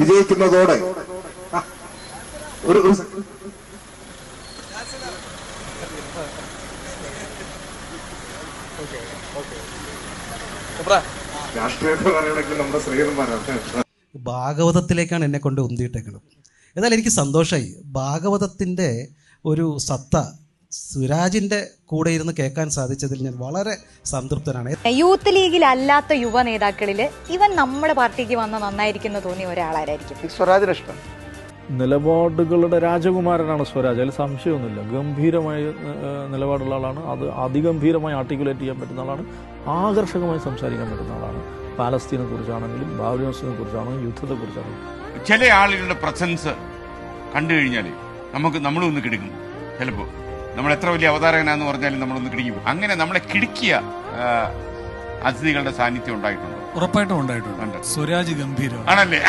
വിജയിക്കുന്നതോടെ ഒരു രാഷ്ട്രീയത്തെ പറയണമെങ്കിൽ നമ്മുടെ ശ്രീധരന്മാരാണ്. ഭാഗവതത്തിലേക്കാണ് എന്നെ കൊണ്ട് ഉന്തിയിട്ടേക്കുന്നത്. എന്നാൽ എനിക്ക് സന്തോഷമായി. ഭാഗവതത്തിൻ്റെ ഒരു സത്ത സുരാജിൻ്റെ കൂടെ ഇരുന്ന് കേൾക്കാൻ സാധിച്ചതിൽ ഞാൻ വളരെ സംതൃപ്തനാണ്. യൂത്ത് ലീഗിൽ അല്ലാത്ത യുവ നേതാക്കളിൽ ഇവൻ നമ്മുടെ പാർട്ടിക്ക് വന്ന നന്നായിരിക്കുന്ന തോന്നിയ ഒരാളായിരിക്കും. സ്വരാജിന് ഇഷ്ടം. നിലപാടുകളുടെ രാജകുമാരനാണ് സ്വരാജ്, അതിൽ സംശയമൊന്നുമില്ല. ഗംഭീരമായ നിലപാടുള്ള ആളാണ്. അത് അതിഗംഭീരമായി ആർട്ടിക്കുലേറ്റ് ചെയ്യാൻ പറ്റുന്ന ആളാണ്. ആകർഷകമായി സംസാരിക്കാൻ പറ്റുന്ന ആളാണ്. പാലസ്തീനെ കുറിച്ചാണെങ്കിലും ബാബരി മസ്ജിദിനെ കുറിച്ചാണെങ്കിലും യുദ്ധത്തെക്കുറിച്ചാണെങ്കിലും ചില ആളുകളുടെ പ്രസൻസ് കണ്ടു കഴിഞ്ഞാൽ നമ്മളും ഒന്ന് കിടക്കും. ചിലപ്പോൾ നമ്മൾ എത്ര വലിയ അവതാരകനാന്ന് പറഞ്ഞാലും നമ്മളൊന്ന് കിടക്കും. അങ്ങനെ നമ്മളെ കിടുക്കിയ അതിഥികളുടെ സാന്നിധ്യം ഉണ്ടായിട്ടുണ്ട്. ഉറപ്പായിട്ടും ഉണ്ടായിട്ടുണ്ട്. സ്വരാജ് ഗംഭീരം ആണല്ലേ?